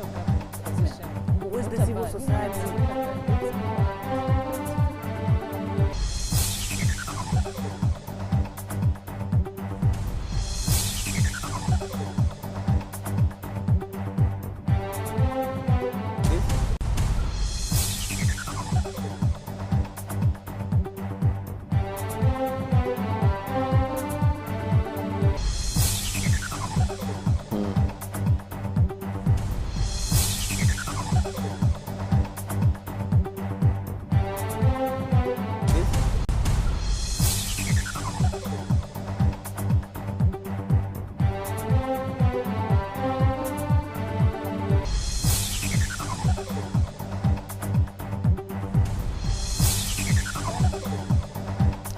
central government position. Where's the civil society?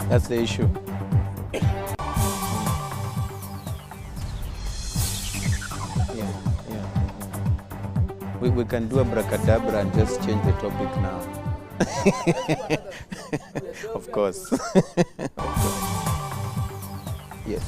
That's the issue. Yeah. We can do abracadabra and just change the topic now. Of course. Yes.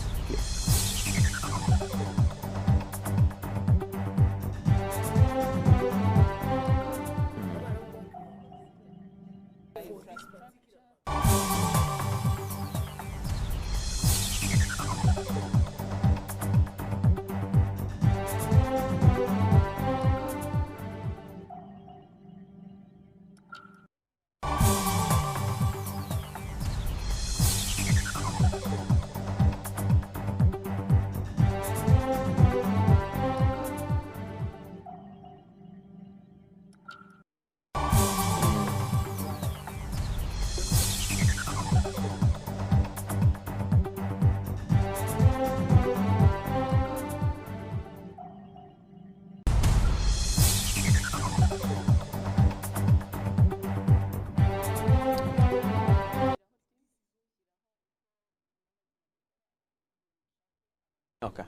Okay.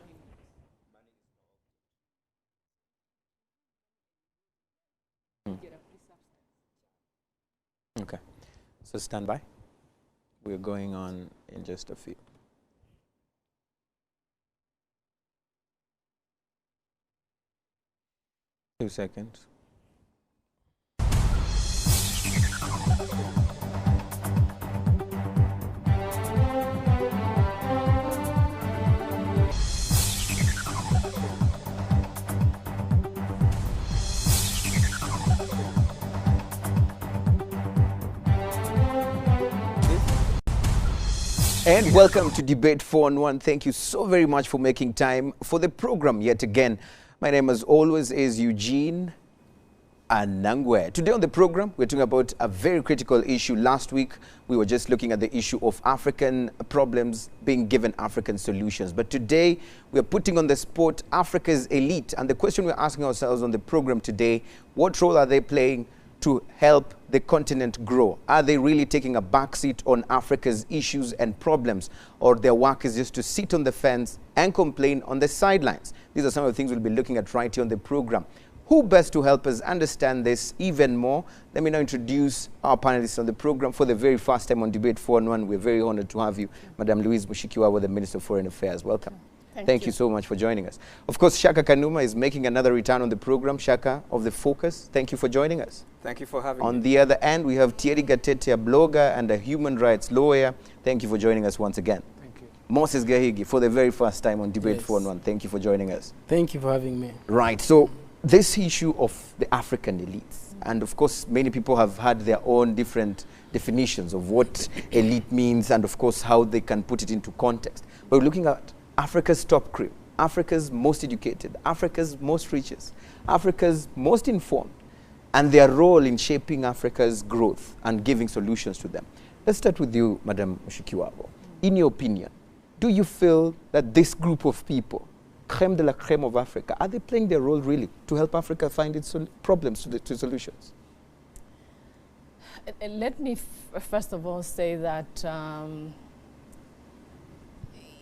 Okay. So stand by. We're going on in just a few. Two seconds. And welcome to Debate 4-on-1. Thank you so very much for making time for the program yet again. My name, as always, is Eugene Anangwe. Today on the program, we're talking about a very critical issue. Last week, we were just looking at the issue of African problems being given African solutions. But today, we're putting on the spot Africa's elite. And the question we're asking ourselves on the program today, what role are they playing to help the continent grow? Are they really taking a backseat on Africa's issues and problems, or their work is just to sit on the fence and complain on the sidelines? These are some of the things we'll be looking at right here on the program. Who best to help us understand this even more? Let me now introduce our panelists on the program. For the very first time on Debate 4-on-1, we're very honored to have you, Madam Louise Mushikiwabo, the Minister of Foreign Affairs. Welcome. Thank you so much for joining us. Of course, Shaka Kanuma is making another return on the program. Shaka of The Focus, thank you for joining us. Thank you for having me. On the other end, we have Thierry Gatete, a blogger and a human rights lawyer. Thank you for joining us once again. Thank you. Moses Gahigi, for the very first time on Debate 4-on-1. Thank you for joining us. Thank you for having me. Right. So this issue of the African elites, and of course, many people have had their own different definitions of what elite means and, of course, how they can put it into context. But we're looking at Africa's top cream, Africa's most educated, Africa's most richest, Africa's most informed, and their role in shaping Africa's growth and giving solutions to them. Let's start with you, Madam Mushikiwabo. In your opinion, do you feel that this group of people, creme de la creme of Africa, are they playing their role really to help Africa find its problems to solutions? Let me first of all say that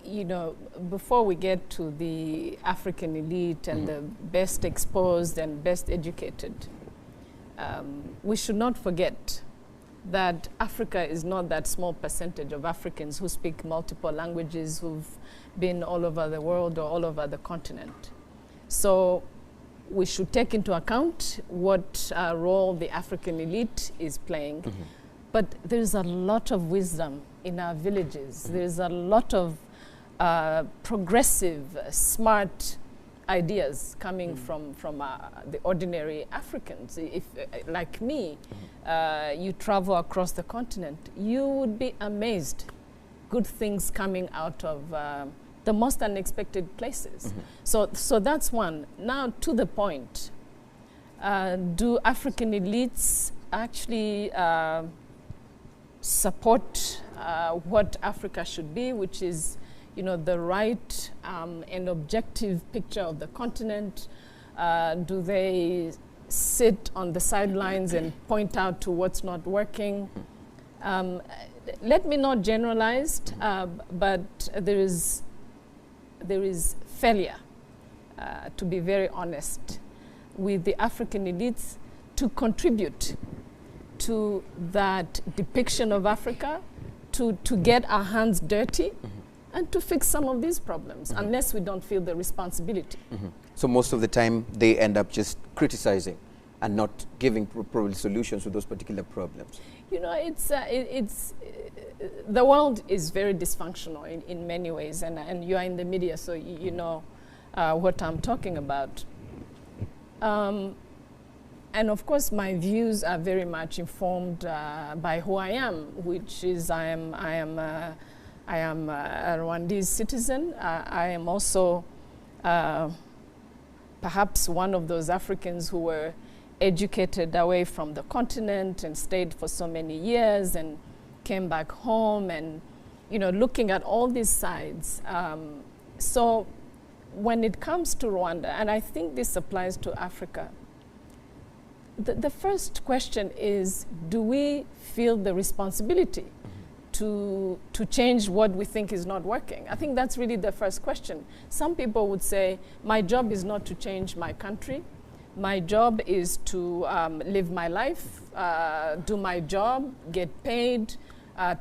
you know, before we get to the African elite and the best exposed and best educated, we should not forget that Africa is not that small percentage of Africans who speak multiple languages, who've been all over the world or all over the continent. So we should take into account what role the African elite is playing. But there's a lot of wisdom in our villages. There's a lot of progressive, smart ideas coming from the ordinary Africans. If, like me, you travel across the continent, you would be amazed. Good things coming out of the most unexpected places. So that's one. Now to the point, do African elites actually support what Africa should be, which is, you know, the right and objective picture of the continent? Do they sit on the sidelines and point out to what's not working? Let me not generalize, but there is failure, to be very honest, with the African elites to contribute to that depiction of Africa, to get our hands dirty, and to fix some of these problems, unless we don't feel the responsibility. So most of the time, they end up just criticizing and not giving probably solutions to those particular problems. You know, the world is very dysfunctional in many ways, and you are in the media, so you know what I'm talking about. And of course, my views are very much informed by who I am, which is I am a Rwandese citizen. I am also perhaps one of those Africans who were educated away from the continent and stayed for so many years and came back home, and, you know, looking at all these sides. So when it comes to Rwanda, and I think this applies to Africa, the first question is, do we feel the responsibility to change what we think is not working? I think that's really the first question. Some people would say, my job is not to change my country. My job is to live my life, do my job, get paid,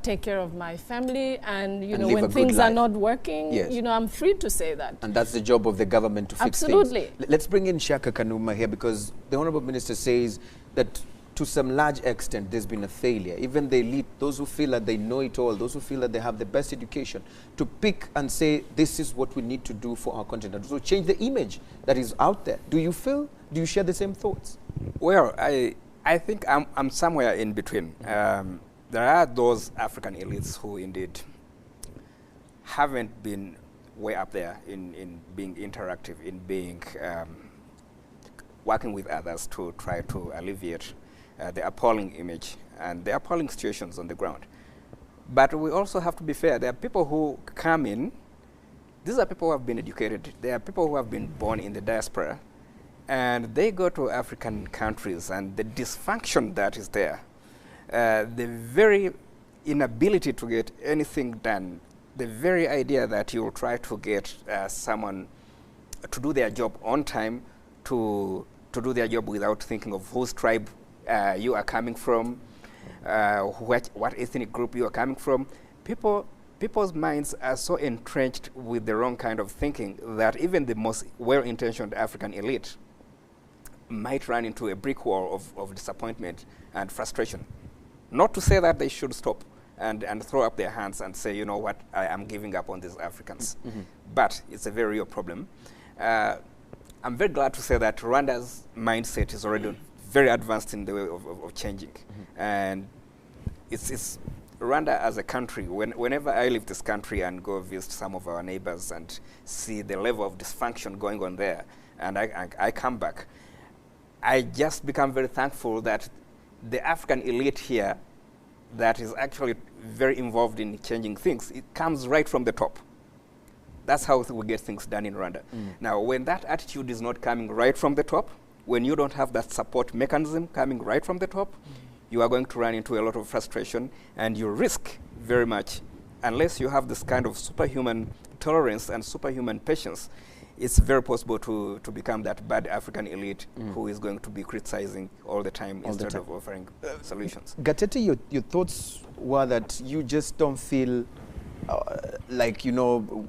take care of my family, and, you know, when things are not working, you know, I'm free to say that. And that's the job of the government to fix things. Absolutely. Let's bring in Shaka Kanuma here, because the Honorable Minister says that to some large extent there's been a failure. Even the elite, those who feel that they know it all, those who feel that they have the best education, to pick and say, this is what we need to do for our continent, to change the image that is out there. Do you share the same thoughts? Well, I think I'm somewhere in between. There are those African elites who indeed haven't been way up there in being interactive, in being working with others to try to alleviate the appalling image and the appalling situations on the ground. But we also have to be fair. There are people who come in. These are people who have been educated. There are people who have been born in the diaspora, and they go to African countries, and the dysfunction that is there, the very inability to get anything done, the very idea that you'll try to get someone to do their job on time, to do their job without thinking of whose tribe you are coming from, what ethnic group you are coming from. People's minds are so entrenched with the wrong kind of thinking that even the most well-intentioned African elite might run into a brick wall of disappointment and frustration. Not to say that they should stop and throw up their hands and say, you know what, I am giving up on these Africans. But it's a very real problem. I'm very glad to say that Rwanda's mindset is already very advanced in the way of changing. And it's Rwanda as a country, whenever I leave this country and go visit some of our neighbors and see the level of dysfunction going on there, and I come back, I just become very thankful that the African elite here that is actually very involved in changing things, it comes right from the top. That's how we get things done in Rwanda. Now, when that attitude is not coming right from the top, when you don't have that support mechanism coming right from the top, you are going to run into a lot of frustration, and you risk very much, unless you have this kind of superhuman tolerance and superhuman patience, it's very possible to become that bad African elite who is going to be criticizing all the time instead of offering solutions. Gatete, your thoughts were that you just don't feel like, you know,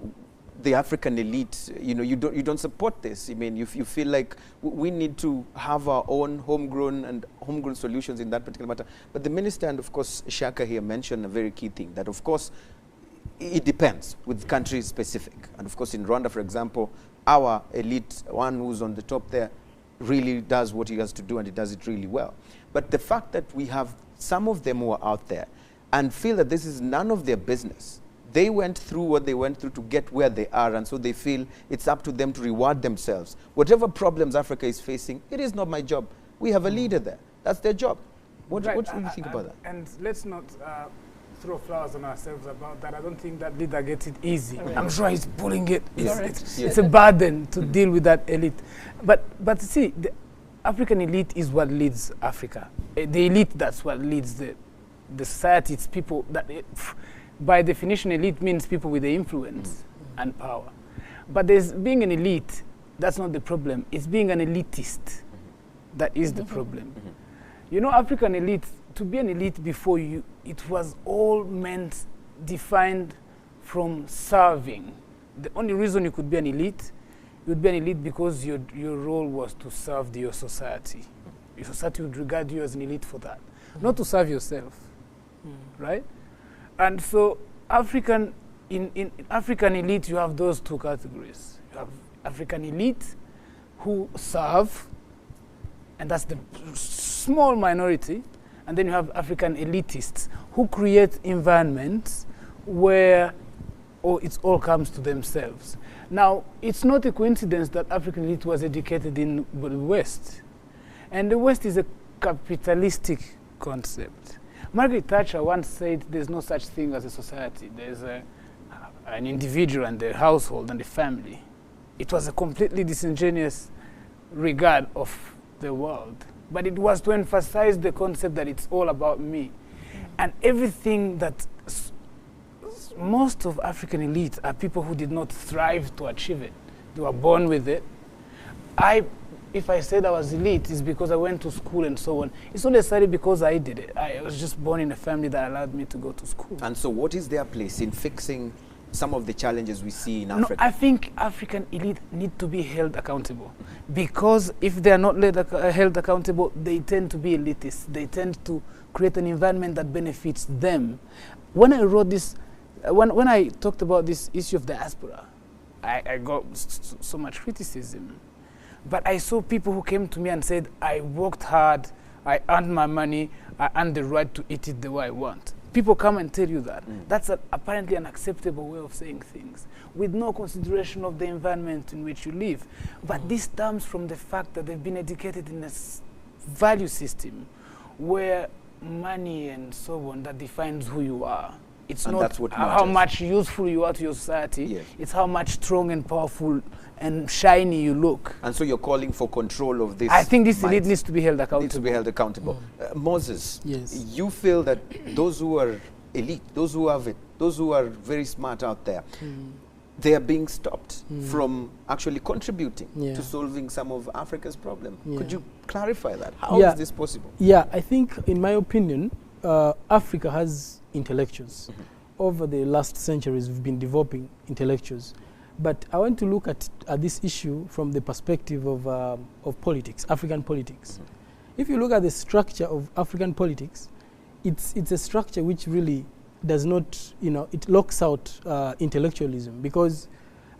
the African elite, you don't support this. I mean, you feel like we need to have our own homegrown solutions in that particular matter. But the minister and of course Shaka here mentioned a very key thing, that of course it depends with country specific. And of course in Rwanda, for example, our elite, one who's on the top there, really does what he has to do, and he does it really well. But the fact that we have some of them who are out there and feel that this is none of their business. They went through what they went through to get where they are, and so they feel it's up to them to reward themselves. Whatever problems Africa is facing, it is not my job. We have a leader there. That's their job. What do you think about that? And let's not throw flowers on ourselves about that. I don't think that leader gets it easy. I'm sure he's pulling it. It's a burden to deal with that elite. But see, the African elite is what leads Africa. The elite, that's what leads the society. It's people that... by definition, elite means people with the influence and power. But being an elite, that's not the problem. It's being an elitist that is the problem. You know, African elite, to be an elite before you, it was all meant, defined from serving. The only reason you could be an elite, you would be an elite because your role was to serve your society. Your society would regard you as an elite for that, not to serve yourself, right? And so in African elite, you have those two categories. You have African elite who serve, and that's the small minority. And then you have African elitists who create environments where it all comes to themselves. Now, it's not a coincidence that African elite was educated in the West. And the West is a capitalistic concept. Margaret Thatcher once said there's no such thing as a society. There's an individual and the household and the family. It was a completely disingenuous regard of the world. But it was to emphasize the concept that it's all about me. And everything that most of African elite are people who did not strive to achieve it. They were born with it. If I said I was elite, it's because I went to school and so on. It's not necessarily because I did it. I was just born in a family that allowed me to go to school. And so what is their place in fixing some of the challenges we see in Africa? No, I think African elite need to be held accountable. Because if they are not held accountable, they tend to be elitists. They tend to create an environment that benefits them. When I wrote this, when I talked about this issue of diaspora, I got so much criticism. But I saw people who came to me and said, I worked hard, I earned my money, I earned the right to eat it the way I want. People come and tell you that. That's apparently an acceptable way of saying things, with no consideration of the environment in which you live. But this stems from the fact that they've been educated in a value system where money and so on that defines who you are. It's not how much useful you are to your society. It's how much strong and powerful and shiny you look. And so you're calling for control of this. I think this elite needs to be held accountable. Needs to be held accountable. Moses, you feel that those who are elite, those who have it, those who are very smart out there, they are being stopped from actually contributing to solving some of Africa's problems. Could you clarify that? How is this possible? Yeah, I think, in my opinion, Africa has intellectuals. Over the last centuries, we've been developing intellectuals. But I want to look at this issue from the perspective of politics, African politics. If you look at the structure of African politics, it's a structure which really does not, it locks out intellectualism, because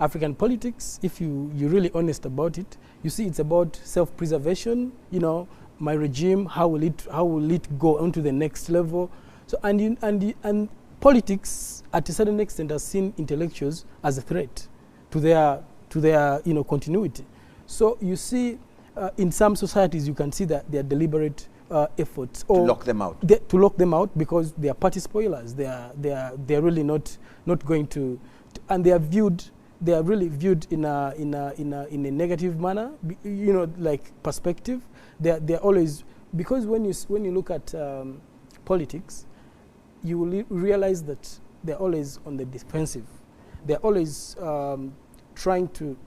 African politics, if you're really honest about it, you see it's about self-preservation, my regime, how will it go on to the next level? So and politics, at a certain extent, has seen intellectuals as a threat to their continuity. So you see, in some societies, you can see that there are deliberate efforts to lock them out. To lock them out because they are party spoilers. They are really not going to, and they are really viewed in a negative manner. Like perspective. They're always, because when you look at politics, you will realize that they're always on the defensive. They're always trying to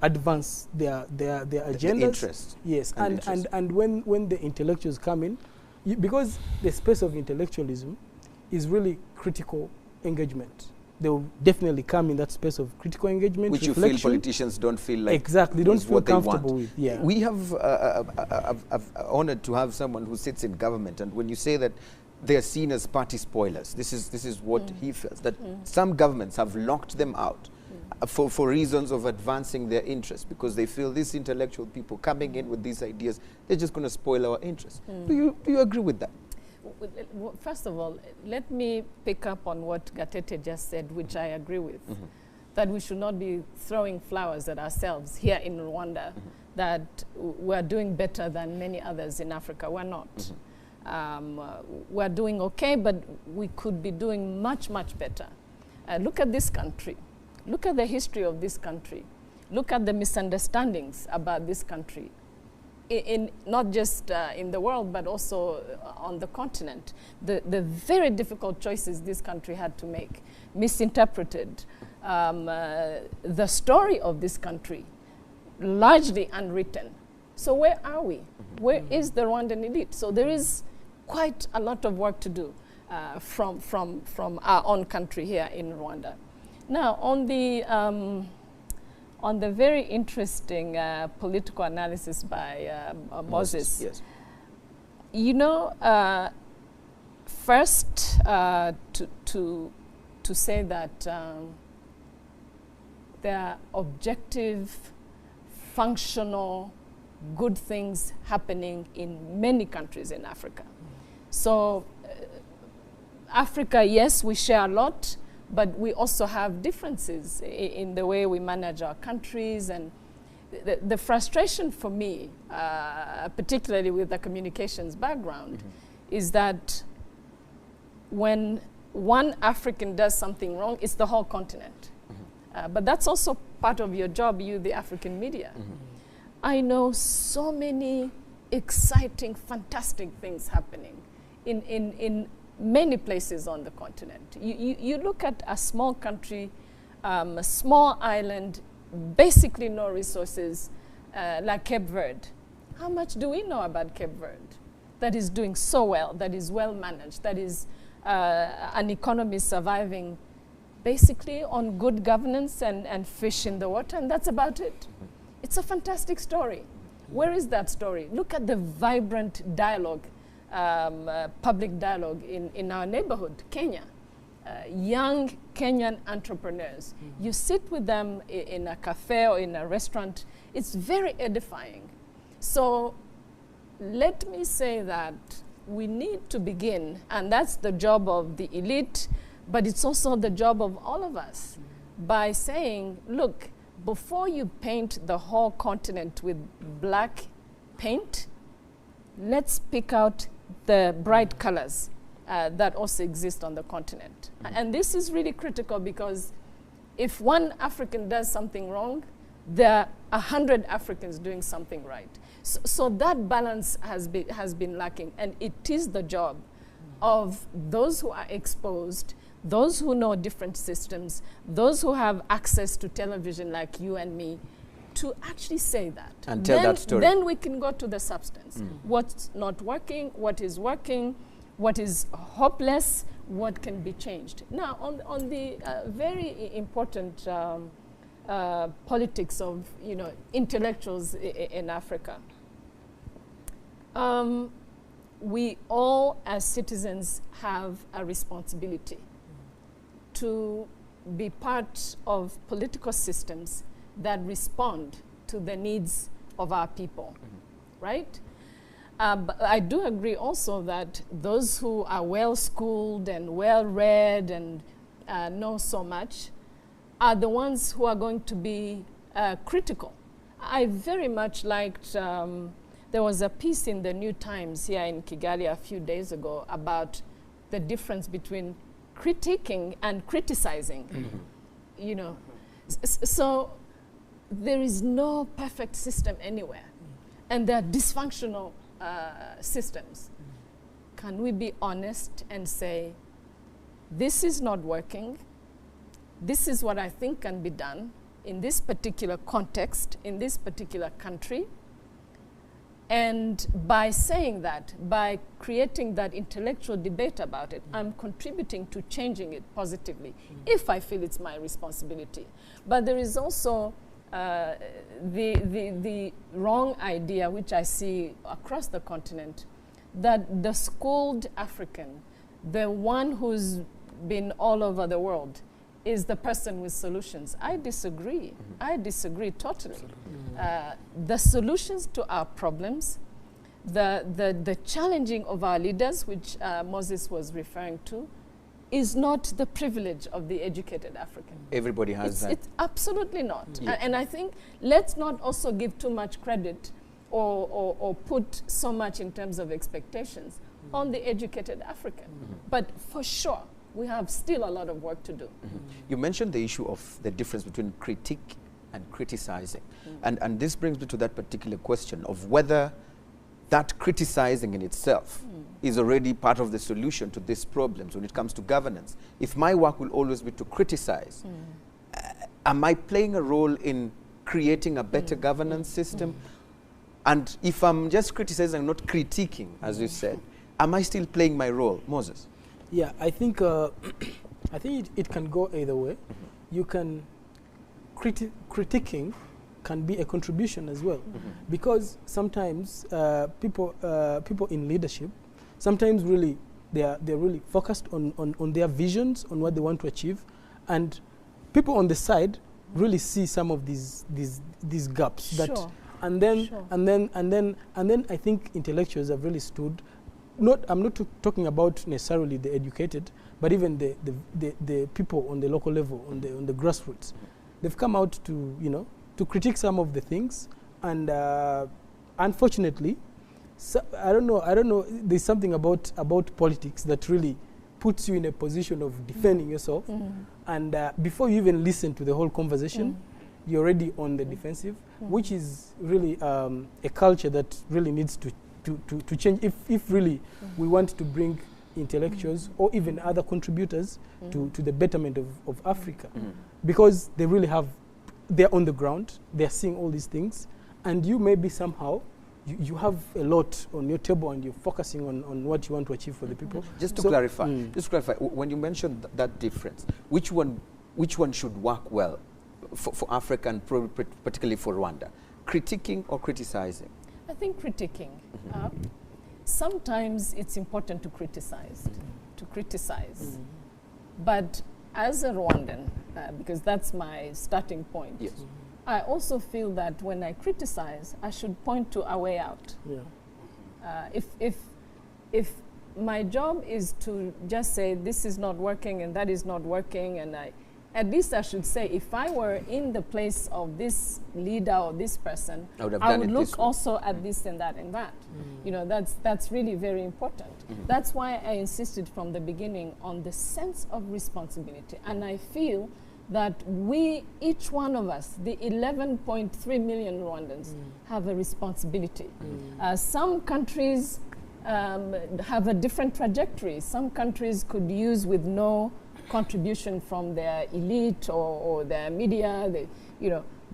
advance their agendas. The interest. Yes, and when the intellectuals come in, because the space of intellectualism is really critical engagement. they will definitely come in that space of critical engagement, which you feel reflection. politicians don't feel like Exactly, don't is feel what they comfortable want. with. Yeah. We have honored to have someone who sits in government, and when you say that they are seen as party spoilers, this is what he feels, that some governments have locked them out for reasons of advancing their interests, because they feel these intellectual people coming in with these ideas, they're just going to spoil our interests. Do you agree with that? Well, first of all, let me pick up on what Gatete just said, which I agree with, that we should not be throwing flowers at ourselves here in Rwanda, that we're doing better than many others in Africa. We're not. We're doing okay, but we could be doing much, much better. Look at this country. Look at the history of this country. Look at the misunderstandings about this country. In not just in the world, but also on the continent. The very difficult choices this country had to make, misinterpreted. The story of this country, largely unwritten. So where are we? Where is the Rwandan elite? So there is quite a lot of work to do from our own country here in Rwanda. Now, on the very interesting political analysis by Moses. Yes. You know, first to say that there are objective, functional, good things happening in many countries in Africa. So Africa, yes, we share a lot, but we also have differences in the way we manage our countries. And the frustration for me, particularly with the communications background, is that when one African does something wrong, it's the whole continent. But that's also part of your job, you, the African media. I know so many exciting, fantastic things happening in many places on the continent. You look at a small country, a small island, basically no resources, like Cape Verde. How much do we know about Cape Verde? That is doing so well, that is well managed, that is an economy surviving basically on good governance and fish in the water, and that's about it. It's a fantastic story. Where is that story? Look at the vibrant dialogue, public dialogue in our neighborhood, Kenya. Young Kenyan entrepreneurs. You sit with them in a cafe or in a restaurant. It's very edifying. So let me say that we need to begin, and that's the job of the elite, but it's also the job of all of us, by saying, look, before you paint the whole continent with black paint, let's pick out the bright colors that also exist on the continent. And this is really critical, because if one African does something wrong, there are 100 Africans doing something right. So that balance has been lacking, and it is the job of those who are exposed, those who know different systems, those who have access to television like you and me, to actually say that. And tell that story. Then we can go to the substance. What's not working, what is working, what is hopeless, what can be changed. Now, on the very important politics of intellectuals in Africa, we all as citizens have a responsibility to be part of political systems that respond to the needs of our people, right? But I do agree also that those who are well-schooled and well-read and know so much are the ones who are going to be critical. I very much liked, there was a piece in the New Times here in Kigali a few days ago about the difference between critiquing and criticizing. So there is no perfect system anywhere, and there are dysfunctional systems. Can we be honest and say, this is not working, this is what I think can be done in this particular context, in this particular country, And by saying that, by creating that intellectual debate about it, I'm contributing to changing it positively, if I feel it's my responsibility. But there is also the wrong idea, which I see across the continent, that the schooled African, the one who's been all over the world, is the person with solutions. I disagree. I disagree totally. The solutions to our problems, the challenging of our leaders, which Moses was referring to, is not the privilege of the educated African. Everybody has that. It's absolutely not. Yeah. And I think let's not also give too much credit or put so much in terms of expectations on the educated African. But for sure, we have still a lot of work to do. You mentioned the issue of the difference between critique and criticizing. And this brings me to that particular question of whether that criticizing in itself is already part of the solution to these problems when it comes to governance. If my work will always be to criticize, am I playing a role in creating a better governance system? And if I'm just criticizing, not critiquing, as you said, am I still playing my role? Moses? Yeah, I think it can go either way. You can critiquing can be a contribution as well, because sometimes people in leadership, sometimes really they're really focused on their visions, on what they want to achieve, and people on the side really see some of these gaps. Sure. That and then I think intellectuals have really stood. I'm not talking about necessarily the educated, but even the people on the local level, on the grassroots. They've come out to critique some of the things, and unfortunately, I don't know. There's something about politics that really puts you in a position of defending yourself, and before you even listen to the whole conversation, you're already on the defensive, which is really a culture that really needs to change if really we want to bring intellectuals or even other contributors to the betterment of Africa, because they're on the ground, they're seeing all these things, and you maybe somehow you have a lot on your table and you're focusing on what you want to achieve for the people. Just to clarify, when you mentioned that difference, which one should work well for Africa and particularly for Rwanda? Critiquing or criticizing? I think critiquing. Sometimes it's important to criticize, But as a Rwandan, because that's my starting point, yes. I also feel that when I criticize, I should point to a way out. Yeah. If my job is to just say this is not working and that is not working, and at least I should say, if I were in the place of this leader or this person, I would look also at this and that and that. That's really very important. That's why I insisted from the beginning on the sense of responsibility. And I feel that each one of us, the 11.3 million Rwandans, have a responsibility. Some countries have a different trajectory. Some countries could use with no contribution from their elite or their media,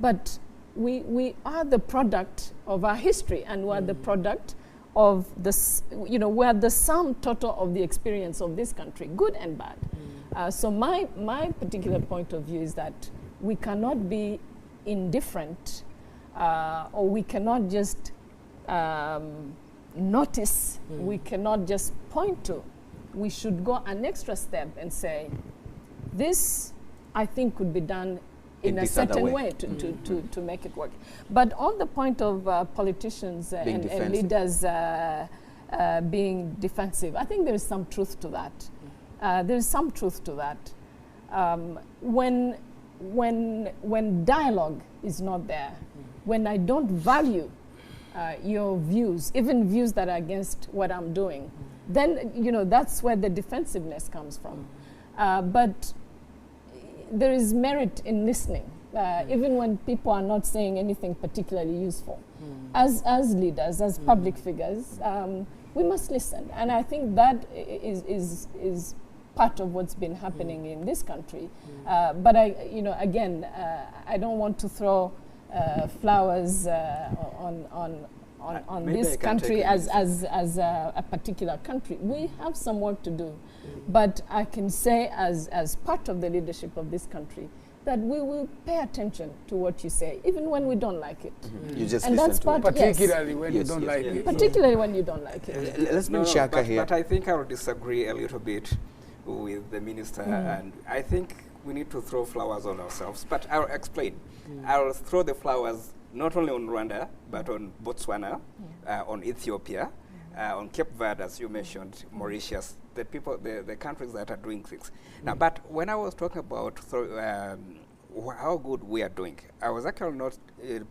but we are the product of our history, and we're the product of this, we're the sum total of the experience of this country, good and bad. So my particular point of view is that we cannot be indifferent, or we cannot just notice, we cannot just point to. We should go an extra step and say, this, I think, could be done in a certain way to make it work. But on the point of politicians and leaders being defensive, I think there is some truth to that. There is some truth to that. When dialogue is not there, when I don't value your views, even views that are against what I'm doing, then that's where the defensive comes from. But there is merit in listening, even when people are not saying anything particularly useful. As leaders, as public figures, we must listen, and I think that is part of what's been happening in this country. But I don't want to throw flowers on Maybe I this can country take as a particular country. We have some work to do. But I can say as part of the leadership of this country that we will pay attention to what you say, even when we don't like it. You just And listen that's to part, it. Particularly when you Yes, don't yes, like yes. it. Particularly when you don't like it. Let's bring Shaka here. But I think I will disagree a little bit with the minister, and I think we need to throw flowers on ourselves. But I'll explain. I'll throw the flowers not only on Rwanda, but on Botswana, on Ethiopia, on Cape Verde, as you mentioned, Mauritius, the countries that are doing things. Now, but when I was talking about how good we are doing, I was actually not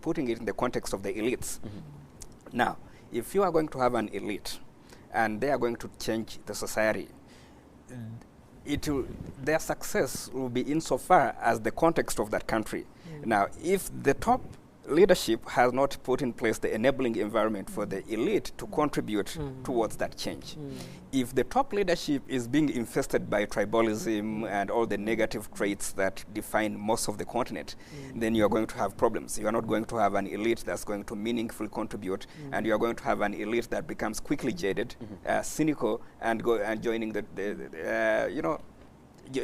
putting it in the context of the elites. Now, if you are going to have an elite, and they are going to change the society, their success will be insofar as the context of that country. Now, if the top leadership has not put in place the enabling environment for the elite to contribute towards that change, if the top leadership is being infested by tribalism and all the negative traits that define most of the continent, then you are going to have problems. You are not going to have an elite that's going to meaningfully contribute, and you are going to have an elite that becomes quickly jaded, cynical, and joining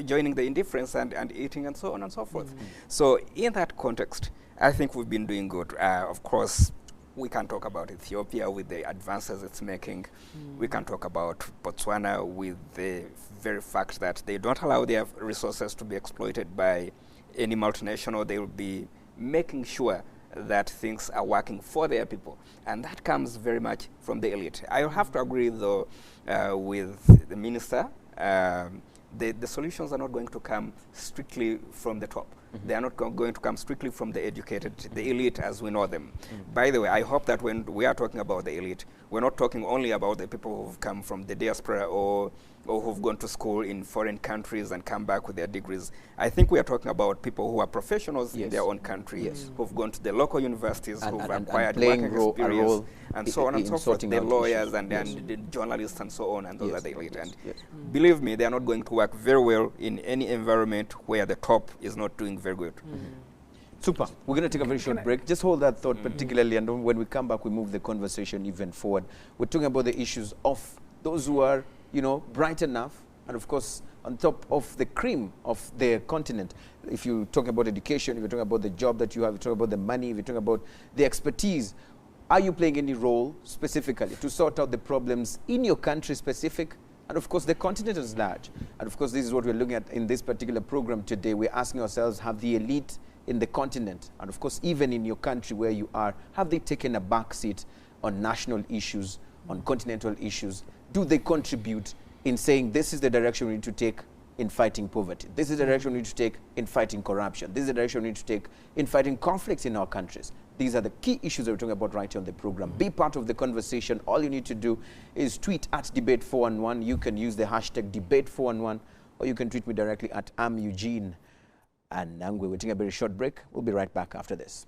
joining the indifference and eating and so on and so forth. So in that context, I think we've been doing good. Of course, we can talk about Ethiopia with the advances it's making. We can talk about Botswana with the very fact that they don't allow their resources to be exploited by any multinational. They will be making sure that things are working for their people. And that comes very much from the elite. I have to agree, though, with the minister. The solutions are not going to come strictly from the top. They are not going to come strictly from the educated, the elite as we know them. By the way, I hope that when we are talking about the elite, we're not talking only about the people who've come from the diaspora or who've gone to school in foreign countries and come back with their degrees. I think we are talking about people who are professionals in their own country, who've gone to the local universities, who've acquired working experience, and so on and so forth. The lawyers and the journalists and so on, and those are the elite. And believe me, they are not going to work very well in any environment where the top is not doing very good. Super. We're going to take a very short break. Just hold that thought particularly, and when we come back, we move the conversation even forward. We're talking about the issues of those who are, bright enough, and of course, on top of the cream of the continent. If you talk about education, if you're talking about the job that you have, if you're talking about the money, if you're talking about the expertise, are you playing any role specifically to sort out the problems in your country specific, and of course the continent is large? And of course, this is what we're looking at in this particular program today. We're asking ourselves, have the elite in the continent, and of course even in your country where you are, have they taken a back seat on national issues, on continental issues? Do they contribute in saying this is the direction we need to take in fighting poverty? This is the direction we need to take in fighting corruption. This is the direction we need to take in fighting conflicts in our countries. These are the key issues that we're talking about right here on the program. Be part of the conversation. All you need to do is tweet at Debate411. You can use the hashtag Debate411, or you can tweet me directly at Eugene Anangwe. We're taking a very short break. We'll be right back after this.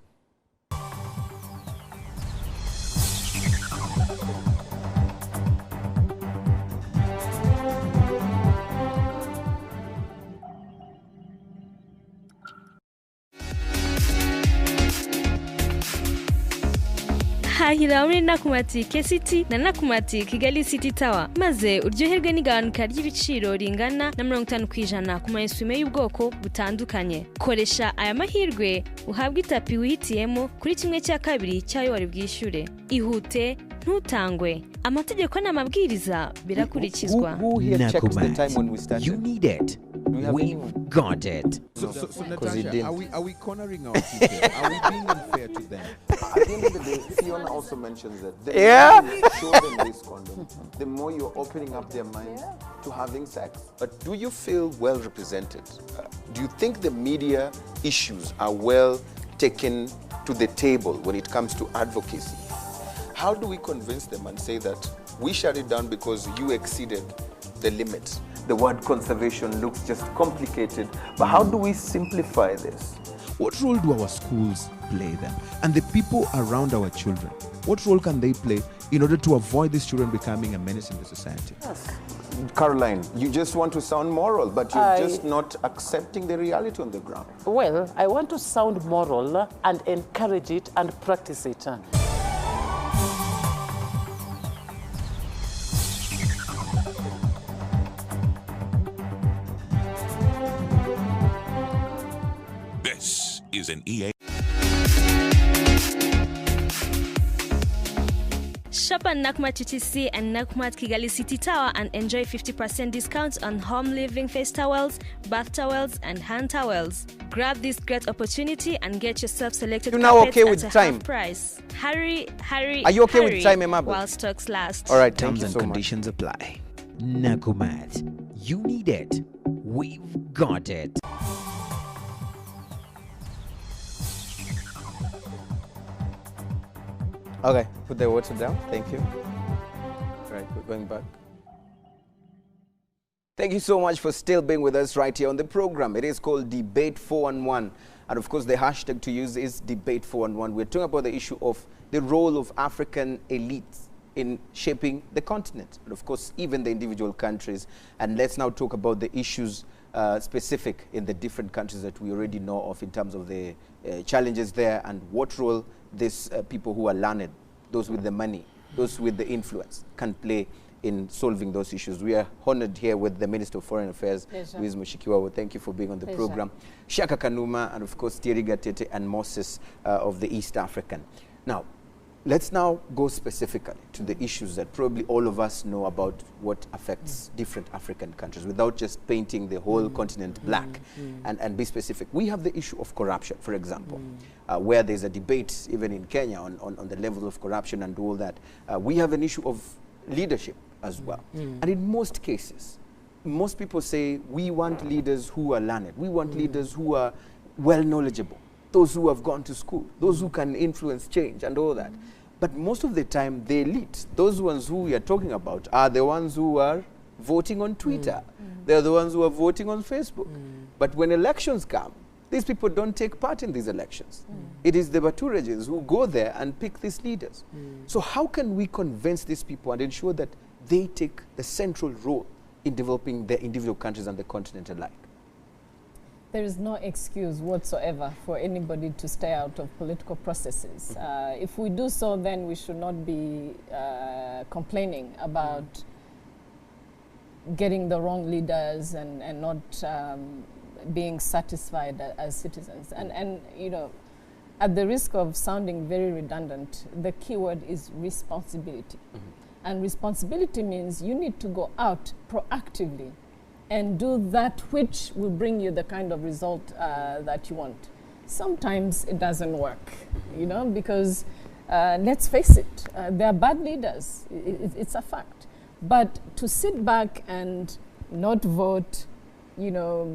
hahira muri Nakumatt City na Nakumatt Kigali City Tower maze uryoherwe n'igabanuka ry'ibiciro ringana na 50% ku mayisume y'ubwoko butandukanye. Koresha aya mahirwe uhabwe itapi wihitiyemo kuri kimwe cya kabiri cyayo wari bwishyure. Ihute ntutangwe. Amategeko n'amabwiriza birakurikizwa. Who here checks the time when we started? You need it. We've got it. So Natasha, are we cornering our people? Are we being unfair to them? At the end of the day, Fiona also mentions that the more you show them this condom, the more you're opening up their minds to having sex. But do you feel well represented? Do you think the media issues are well taken to the table when it comes to advocacy? How do we convince them and say that we shut it down because you exceeded the limits? The word conservation looks just complicated, but how do we simplify this? What role do our schools play then? And the people around our children, what role can they play in order to avoid these children becoming a menace in the society? Yes. Caroline, you just want to sound moral, but you're just not accepting the reality on the ground. Well, I want to sound moral and encourage it and practice it. is an EA. Shop at Nakumatt TTC and Nakumatt Kigali City Tower and enjoy 50% discounts on home living face towels, bath towels, and hand towels. Grab this great opportunity and get yourself selected You're now carpets okay with at a time? half price. Hurry, hurry, Are you okay hurry with time, Emma? while stocks last. All right, thank Terms you and so much. conditions apply. Nakumatt. You need it. We've got it. Okay, put the water down. Thank you. All right, we're going back. Thank you so much for still being with us right here on the program. It is called Debate 411. And of course, the hashtag to use is Debate 411. We're talking about the issue of the role of African elites in shaping the continent, and of course, even the individual countries. And let's now talk about the issues specific in the different countries that we already know of in terms of the challenges there and what role these people who are learned, those with the money, those with the influence, can play in solving those issues. We are honored here with the Minister of Foreign Affairs, Louise Mushikiwabo. Thank you for being on the program. Shaka Kanuma, and of course, Thierry Gatete and Moses of the East African. Now, let's now go specifically to the issues that probably all of us know about what affects different African countries without just painting the whole continent black and be specific. We have the issue of corruption, for example, where there's a debate even in Kenya on the level of corruption and all that. We have an issue of leadership as well. And in most cases, most people say we want leaders who are learned. We want leaders who are well knowledgeable, those who have gone to school, those who can influence change and all that. But most of the time, the elite, those ones who we are talking about, are the ones who are voting on Twitter. They're the ones who are voting on Facebook. But when elections come, these people don't take part in these elections. It is the Batureges who go there and pick these leaders. So how can we convince these people and ensure that they take the central role in developing their individual countries and the continent alike? There is no excuse whatsoever for anybody to stay out of political processes. If we do so, then we should not be complaining about getting the wrong leaders and not being satisfied as citizens. And you know, at the risk of sounding very redundant, the key word is responsibility. And responsibility means you need to go out proactively and do that which will bring you the kind of result that you want. Sometimes it doesn't work, you know, because let's face it, there are bad leaders. It's a fact. But to sit back and not vote, you know,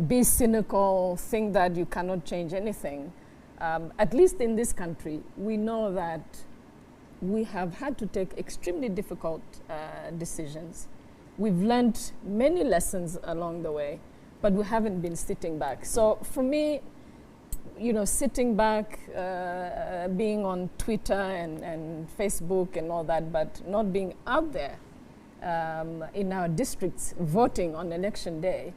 be cynical, think that you cannot change anything, at least in this country, we know that we have had to take extremely difficult decisions. We've learned many lessons along the way, but we haven't been sitting back. So for me, you know, sitting back, being on Twitter and Facebook and all that, but not being out there in our districts voting on election day,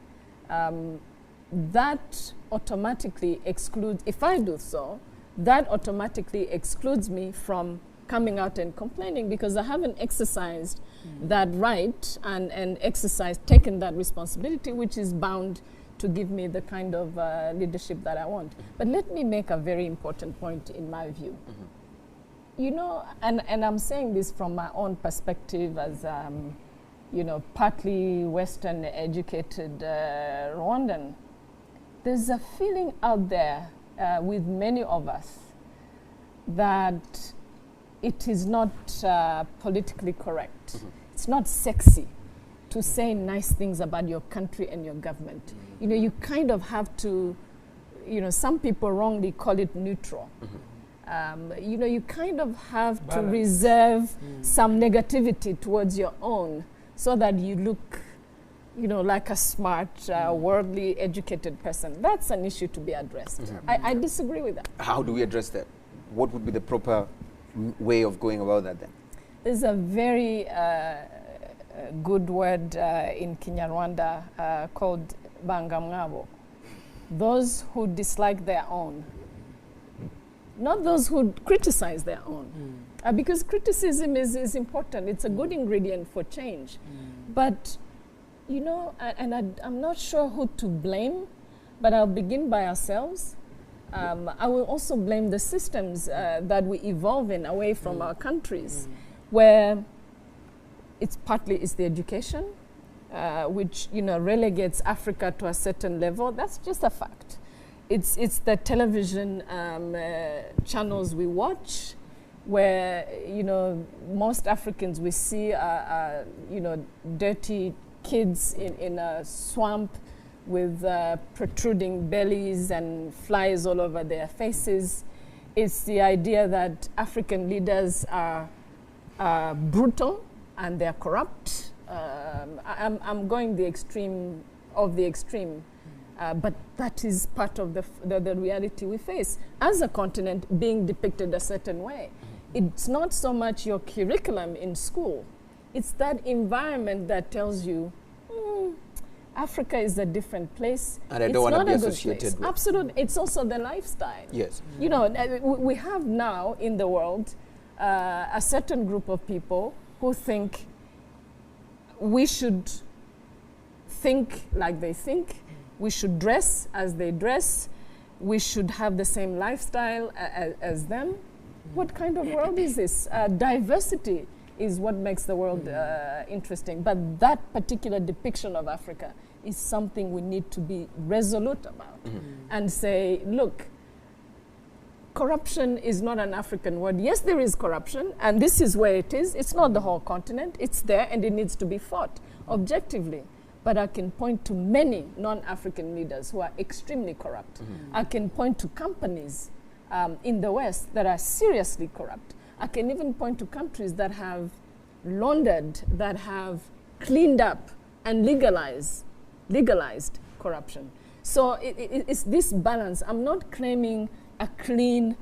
that automatically excludes, if I do so, that automatically excludes me from coming out and complaining because I haven't exercised that right and taken that responsibility, which is bound to give me the kind of leadership that I want. But let me make a very important point in my view. You know, and I'm saying this from my own perspective as, you know, partly Western educated Rwandan. There's a feeling out there with many of us that it is not politically correct. It's not sexy to say nice things about your country and your government. You know, you kind of have to, you know, some people wrongly call it neutral. You know, you kind of have to reserve some negativity towards your own so that you look, you know, like a smart, worldly educated person. That's an issue to be addressed. I disagree with that. How do we address that? What would be the proper way of going about that then? There's a very good word in Kinyarwanda called bangamwabo. Those who dislike their own, not those who criticize their own. Because criticism is important. It's a good ingredient for change. But, you know, and I'm not sure who to blame, but I'll begin by ourselves. I will also blame the systems that we evolve in away from our countries, where it's partly is the education, which relegates Africa to a certain level. That's just a fact. It's the television channels we watch, where most Africans we see are dirty kids in a swamp with protruding bellies and flies all over their faces. It's the idea that African leaders are brutal and they're corrupt. I'm going the extreme of the extreme, but that is part of the reality we face as a continent being depicted a certain way. It's not so much your curriculum in school, it's that environment that tells you, Africa is a different place. And I don't want to be associated with. Absolutely. It's also the lifestyle. Yes. We have now in the world a certain group of people who think we should think like they think, we should dress as they dress, we should have the same lifestyle as them. What kind of world is this? Diversity is what makes the world interesting. But that particular depiction of Africa is something we need to be resolute about and say, look, corruption is not an African word. Yes, there is corruption, and this is where it is. It's not the whole continent. It's there, and it needs to be fought objectively. But I can point to many non-African leaders who are extremely corrupt. I can point to companies in the West that are seriously corrupt. I can even point to countries that have laundered, that have cleaned up and legalized corruption. So it's this balance. I'm not claiming a clean,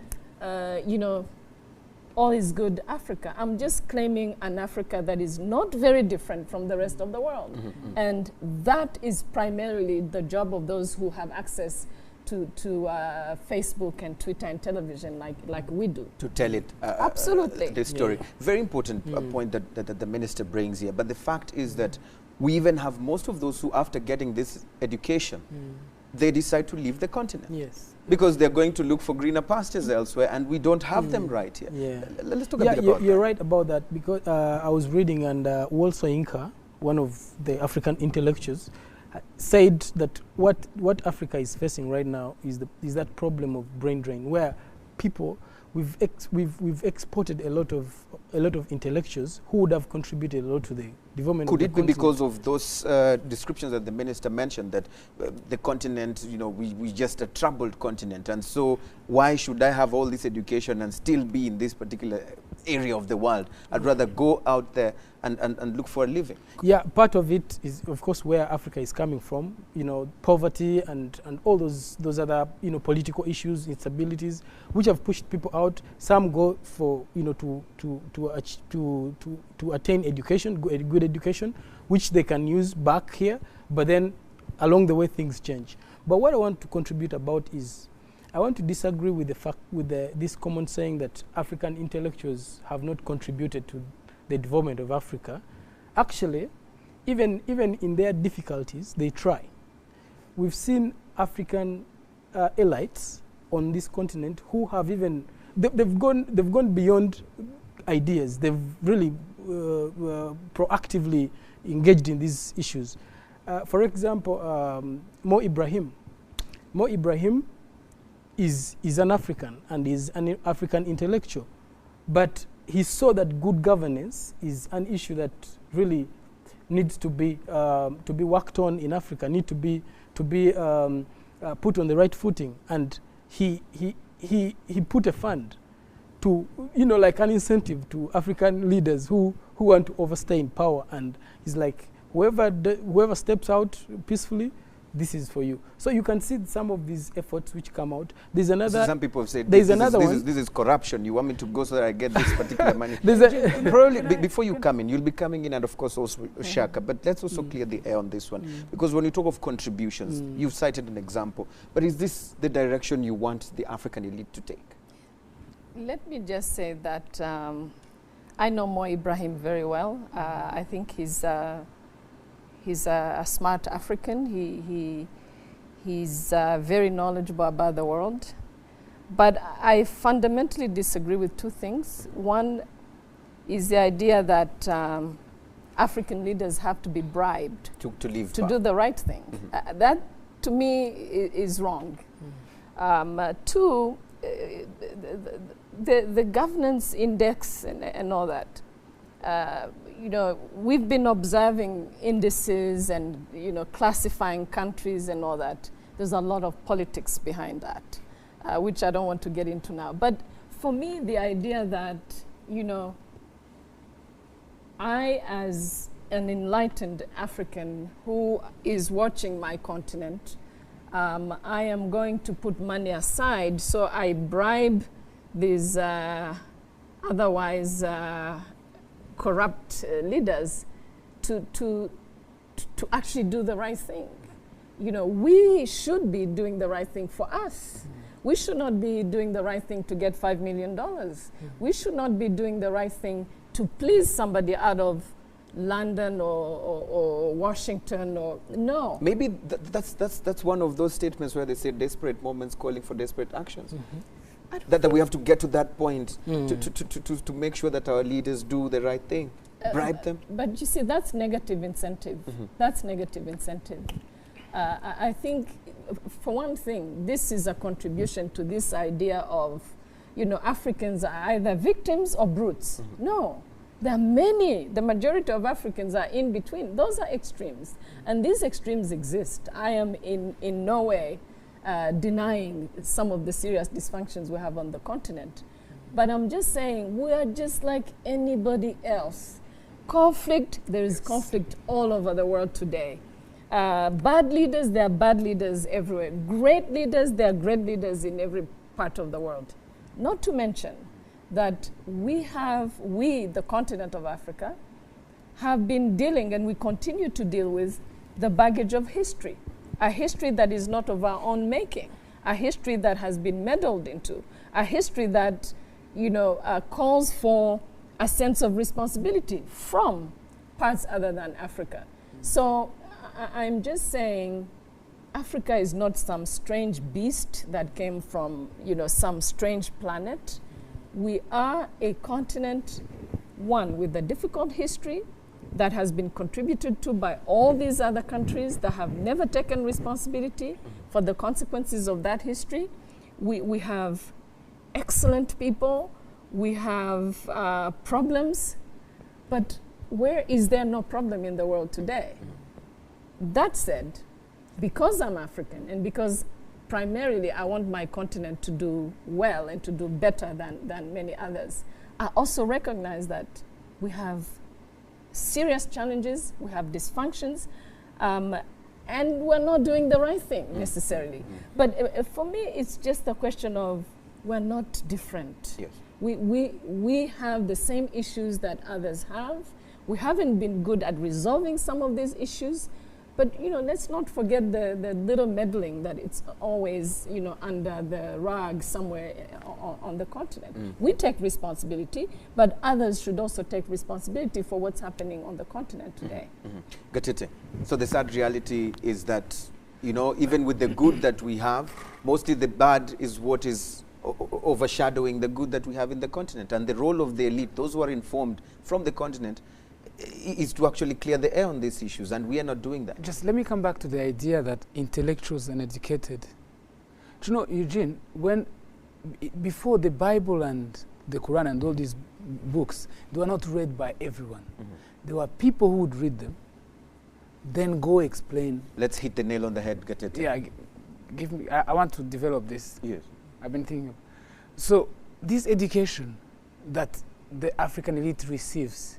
all is good Africa. I'm just claiming an Africa that is not very different from the rest of the world. And that is primarily the job of those who have access to Facebook and Twitter and television like we do. To tell it, absolutely, this story. Yeah. Very important point that the minister brings here. But the fact is that we even have most of those who, after getting this education, they decide to leave the continent. Yes. Because they're going to look for greener pastures elsewhere, and we don't have them right here. Yeah. Let's talk a bit about you're right about that, because I was reading, and Wole Soyinka, one of the African intellectuals, said that what Africa is facing right now is that problem of brain drain, where people we've exported a lot of intellectuals who would have contributed a lot to the development. Could of the it be because of those descriptions that the minister mentioned, that the continent, we just a troubled continent, and so why should I have all this education and still be in this particular area of the world? I'd rather go out there and look for a living. Yeah, part of it is, of course, where Africa is coming from. Poverty and all those other political issues, instabilities, which have pushed people out. Some go for to attain education, good education, which they can use back here. But then, along the way, things change. But what I want to contribute about is, I want to disagree with the fact this common saying that African intellectuals have not contributed to the development of Africa. Actually, even in their difficulties, they try. We've seen African elites on this continent who have even they've gone beyond ideas. They've really proactively engaged in these issues. For example, Mo Ibrahim. Mo Ibrahim is an African and is an African intellectual, but he saw that good governance is an issue that really needs to be worked on in Africa, need to be put on the right footing, and he put a fund to like an incentive to African leaders who want to overstay in power, and he's like, whoever steps out peacefully, this is for you. So you can see some of these efforts which come out. There's another. So some people have said this is corruption. You want me to go so that I get this particular money? Probably before you come in, you'll be coming in, and of course also Shaka. But let's also clear the air on this one, because when you talk of contributions, you've cited an example. But is this the direction you want the African elite to take? Let me just say that I know Mo Ibrahim very well. I think he's a smart African. He's very knowledgeable about the world. But I fundamentally disagree with two things. One is the idea that African leaders have to be bribed to live to back. do the right thing. That, to me, is wrong. Two, the governance index and all that. You know, we've been observing indices and, you know, classifying countries and all that. There's a lot of politics behind that, which I don't want to get into now. But for me, the idea that, you know, I, as an enlightened African who is watching my continent, I am going to put money aside, so I bribe these otherwise corrupt leaders to actually do the right thing. You know, we should be doing the right thing for us. We should not be doing the right thing to get $5 million. We should not be doing the right thing to please somebody out of London or Washington or no. Maybe that's one of those statements where they say desperate moments calling for desperate actions. That we have to get to that point to make sure that our leaders do the right thing, bribe them. But you see, that's negative incentive. That's negative incentive. I think, for one thing, this is a contribution to this idea of, you know, Africans are either victims or brutes. No. There are many, the majority of Africans are in between. Those are extremes. And these extremes exist. I am in no way denying some of the serious dysfunctions we have on the continent. But I'm just saying, we are just like anybody else. Conflict, there is conflict all over the world today. Bad leaders, there are bad leaders everywhere. Great leaders, there are great leaders in every part of the world. Not to mention that we, the continent of Africa, have been dealing, and we continue to deal with, the baggage of history. A history that is not of our own making. A history that has been meddled into. A history that, you know, calls for a sense of responsibility from parts other than Africa. So I'm just saying, Africa is not some strange beast that came from, you know, some strange planet. We are a continent, one, with a difficult history that has been contributed to by all these other countries that have never taken responsibility for the consequences of that history. We have excellent people. We have problems. But where is there no problem in the world today? That said, because I'm African and because primarily I want my continent to do well and to do better than many others, I also recognize that we have serious challenges, we have dysfunctions, and we're not doing the right thing necessarily. But for me, it's just a question of we're not different. Yes. We have the same issues that others have. We haven't been good at resolving some of these issues. But, you know, let's not forget the little meddling that it's always, you know, under the rug somewhere on the continent. We take responsibility, but others should also take responsibility for what's happening on the continent today. Gatete, so the sad reality is that, you know, even with the good that we have, mostly the bad is what is overshadowing the good that we have in the continent. And the role of the elite, those who are informed from the continent, is to actually clear the air on these issues, and we are not doing that. Just let me come back to the idea that intellectuals and educated. Do you know, Eugene, before the Bible and the Quran and all these books, they were not read by everyone. There were people who would read them, then go explain. Let's hit the nail on the head, Gatete. Yeah, give me. I want to develop this. Yes. I've been thinking. So this education that the African elite receives,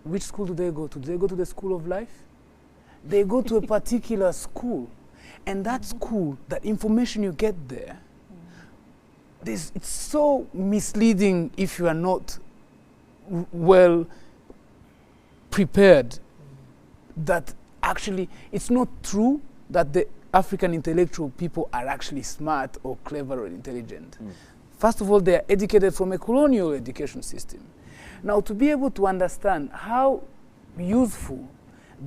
which school do they go to? Do they go to the school of life? They go to a particular school. And that school, that information you get there, it's so misleading if you are not well prepared, that actually it's not true that the African intellectual people are actually smart or clever or intelligent. First of all, they are educated from a colonial education system. Now, to be able to understand how useful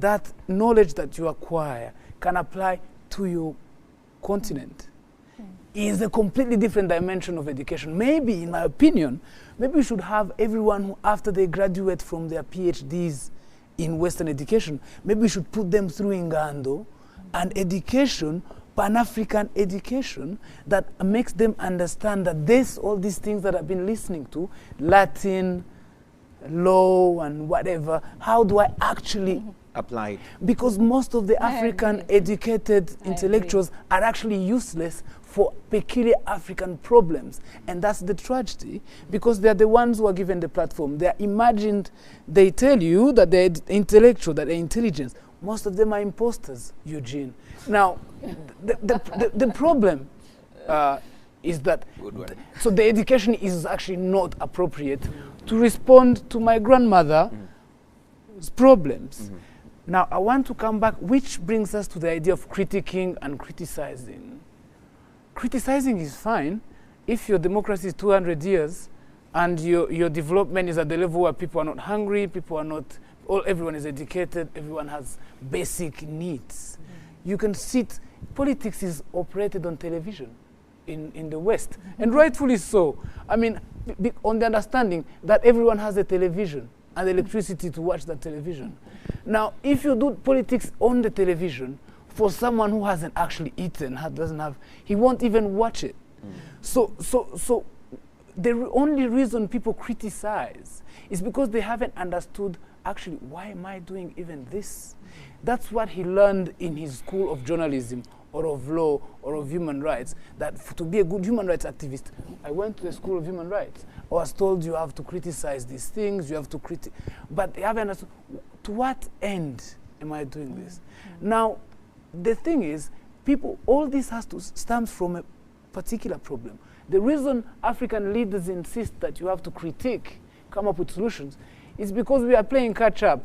that knowledge that you acquire can apply to your continent, is a completely different dimension of education. Maybe, in my opinion, maybe we should have everyone who, after they graduate from their PhDs in Western education, maybe we should put them through Ingando, an education, Pan-African education, that makes them understand that all these things that I've been listening to, Latin, law, and whatever, how do I actually apply it? Because most of the African educated intellectuals are actually useless for peculiar African problems. And that's the tragedy, because they're the ones who are given the platform. They're imagined, they tell you that they're intellectual, that they're intelligent. Most of them are imposters, Eugene. Now, the problem is that, so the education is actually not appropriate to respond to my grandmother's problems. Now, I want to come back, which brings us to the idea of critiquing and criticizing. Criticizing is fine if your democracy is 200 years and your development is at the level where people are not hungry, people are not, everyone is educated, everyone has basic needs. You can sit, politics is operated on television in the West, and rightfully so. I mean, on the understanding that everyone has a television and electricity to watch that television. Now, if you do politics on the television, for someone who hasn't actually eaten, he won't even watch it. So the only reason people criticize is because they haven't understood, actually, why am I doing even this? That's what he learned in his school of journalism or of law or of human rights, that to be a good human rights activist, I went to the school of human rights. I was told you have to criticize these things, you have to but they haven't understood, to what end am I doing this? Now, the thing is, all this stems from a particular problem. The reason African leaders insist that you have to critique, come up with solutions, is because we are playing catch up.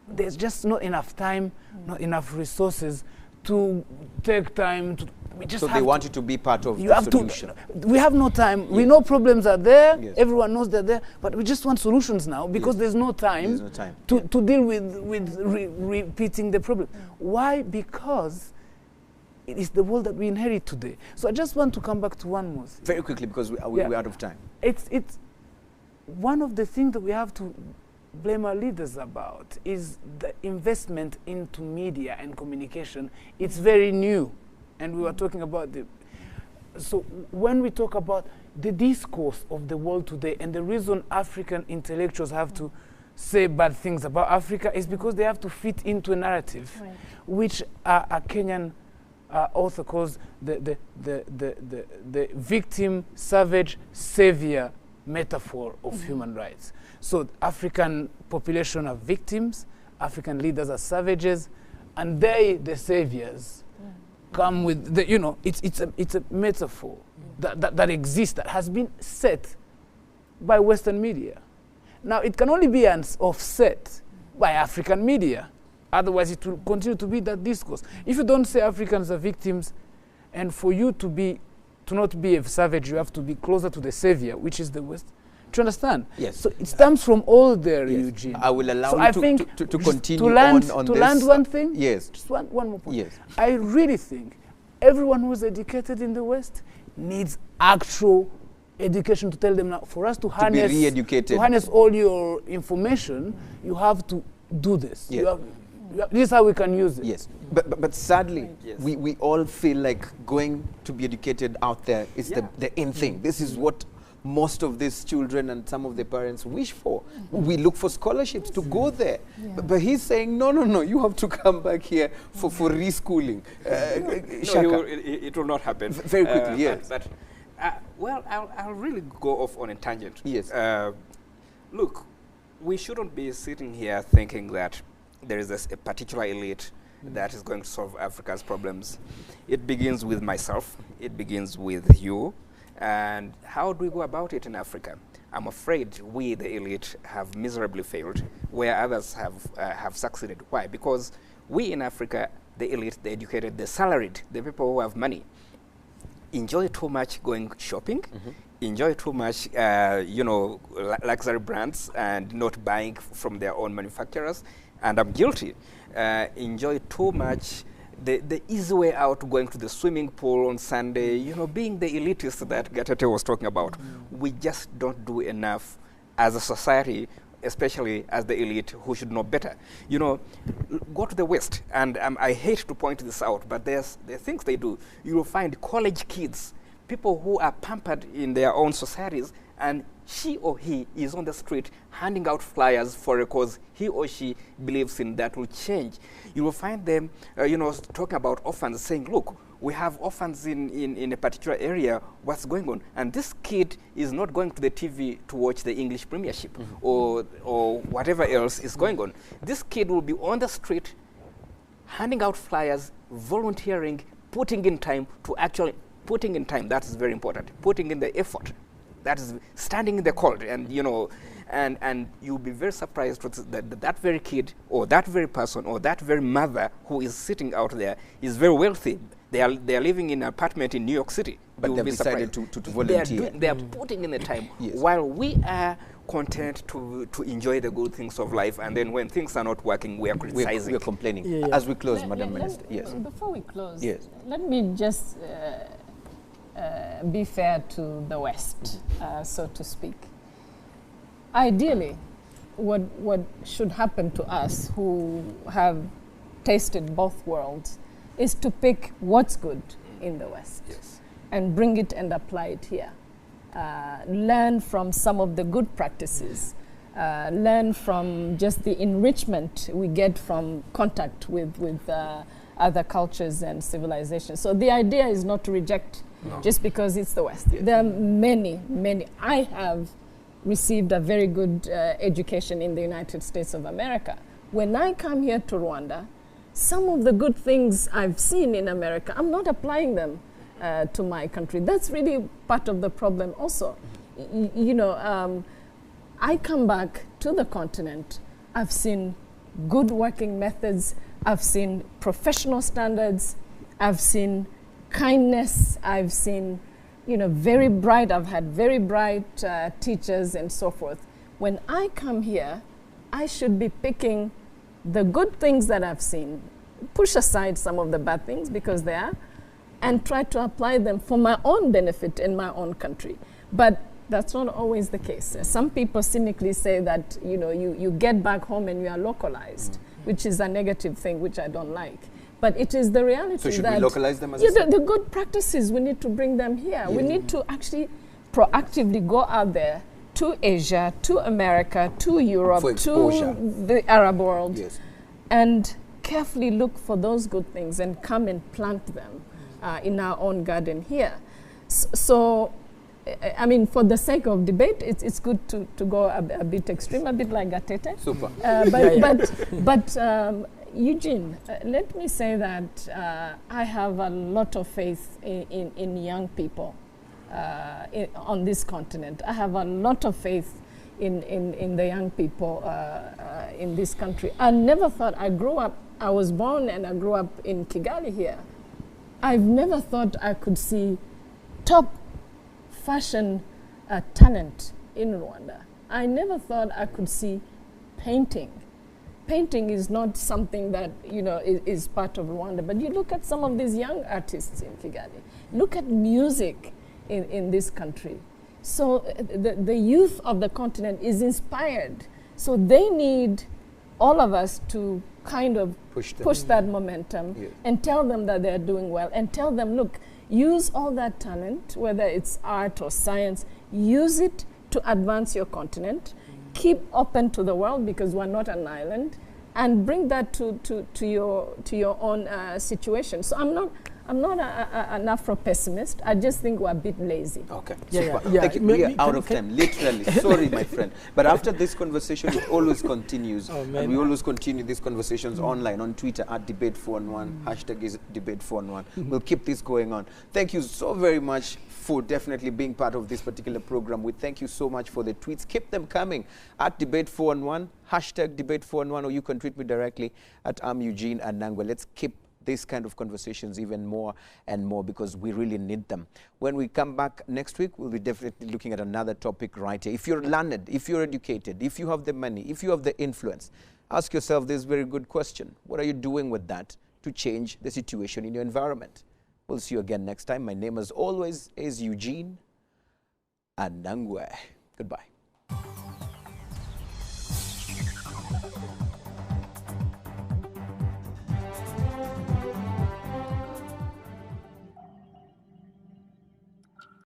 There's just not enough time, not enough resources to take time to. So they want you to be part of the solution. We have no time. Yes. We know problems are there. Yes. Everyone knows they're there. But we just want solutions now because there's no time, to deal with repeating the problem. Why? Because it is the world that we inherit today. So I just want to come back to one more thing. Very quickly, because we're out of time. It's one of the things that we have to blame our leaders about is the investment into media and communication. It's very new. And we were talking about so when we talk about the discourse of the world today, and the reason African intellectuals have to say bad things about Africa is because they have to fit into a narrative, which a Kenyan author calls the victim, savage, savior metaphor of human rights. So African population are victims, African leaders are savages, and they, the saviors, come with it's a metaphor that exists, that has been set by Western media. Now it can only be offset by African media, otherwise it will continue to be that discourse. If you don't say Africans are victims, and for you to not be a savage, you have to be closer to the savior, which is the West. Do you understand? Yes. So it stems from all there, Eugene. I will allow you to continue on this. To land one thing? Yes. Just one more point. Yes. I really think everyone who's educated in the West needs actual education to tell them now, for us to harness all your information, you have to do this. Yes. This is how we can use it. Yes. But sadly, we all feel like going to be educated out there is the in thing. This is what most of these children and some of the parents wish for. We look for scholarships to go there. But he's saying, no, you have to come back here for reschooling. It will not happen. Very quickly, yes. But, well, I'll really go off on a tangent. Yes. Look, we shouldn't be sitting here thinking that there is a particular elite that is going to solve Africa's problems. It begins with myself. It begins with you. And how do we go about it in Africa? I'm afraid we, the elite, have miserably failed, where others have succeeded. Why? Because we in Africa, the elite, the educated, the salaried, the people who have money, enjoy too much going shopping, enjoy too much, luxury brands and not buying from their own manufacturers. And I'm guilty. Enjoy too much the easy way out, going to the swimming pool on Sunday, you know, being the elitist that Gatete was talking about. We just don't do enough as a society, especially as the elite who should know better. You know, go to the West, and I hate to point this out, but there are things they do. You will find college kids, people who are pampered in their own societies, and she or he is on the street handing out flyers for a cause he or she believes in that will change. You will find them, you know, talking about orphans, saying, look, we have orphans in a particular area, what's going on? And this kid is not going to the TV to watch the English Premiership or whatever else is going on. This kid will be on the street handing out flyers, volunteering, putting in time, that is very important, putting in the effort. That is standing in the cold, and you know, and you'll be very surprised that very kid or that very person or that very mother who is sitting out there is very wealthy. They are living in an apartment in New York City. But they've decided to volunteer. They are putting in the time, while we are content to enjoy the good things of life, and then when things are not working, we are criticizing. We are complaining. As we close, Madam Minister. Yes. Before we close, let me just be fair to the West, so to speak. Ideally, what should happen to us who have tasted both worlds is to pick what's good in the West and bring it and apply it here. Learn from some of the good practices. Learn from just the enrichment we get from contact with other cultures and civilizations. So the idea is not to reject just because it's the West. There are many. I have received a very good education in the United States of America. When I come here to Rwanda, some of the good things I've seen in America, I'm not applying them to my country. That's really part of the problem also. You know, I come back to the continent, I've seen good working methods, I've seen professional standards, I've seen kindness, I've seen, you know, I've had very bright teachers and so forth. When I come here, I should be picking the good things that I've seen, push aside some of the bad things because they are, and try to apply them for my own benefit in my own country. But that's not always the case. Some people cynically say that, you know, you get back home and you are localized, which is a negative thing, which I don't like. But it is the reality. So should that we localize them as the good practices, we need to bring them here. We need to actually proactively go out there to Asia, to America, to Europe, to the Arab world, and carefully look for those good things and come and plant them in our own garden here. So, I mean, for the sake of debate, it's good to go a bit extreme, a bit like Gatete. Super. But Eugene, let me say that I have a lot of faith in young people on this continent. I have a lot of faith in the young people in this country. I never thought, I was born and I grew up in Kigali here. I've never thought I could see top fashion talent in Rwanda. I never thought I could see painting. Painting is not something that, you know, is part of Rwanda, but you look at some of these young artists in Kigali. Look at music in this country. So the youth of the continent is inspired. So they need all of us to kind of push that momentum and tell them that they're doing well, and tell them, look, use all that talent, whether it's art or science, use it to advance your continent. Keep open to the world because we're not an island, and bring that to your own situation. So I'm not an Afro-pessimist. I just think we're a bit lazy. Okay. Thank you. We are out of time, literally. Sorry, my friend. But after this conversation, it always continues. And we always continue these conversations online, on Twitter, at Debate411. Hashtag is Debate411. We'll keep this going on. Thank you so very much for definitely being part of this particular program. We thank you so much for the tweets. Keep them coming at Debate411, hashtag Debate411, or you can tweet me directly at Eugene Anangwe. Let's keep these kind of conversations even more and more, because we really need them. When we come back next week, we'll be definitely looking at another topic right here. If you're learned, if you're educated, if you have the money, if you have the influence, ask yourself this very good question. What are you doing with that to change the situation in your environment. We'll see you again next time. My name, as always, is Eugene Anangwe. Goodbye.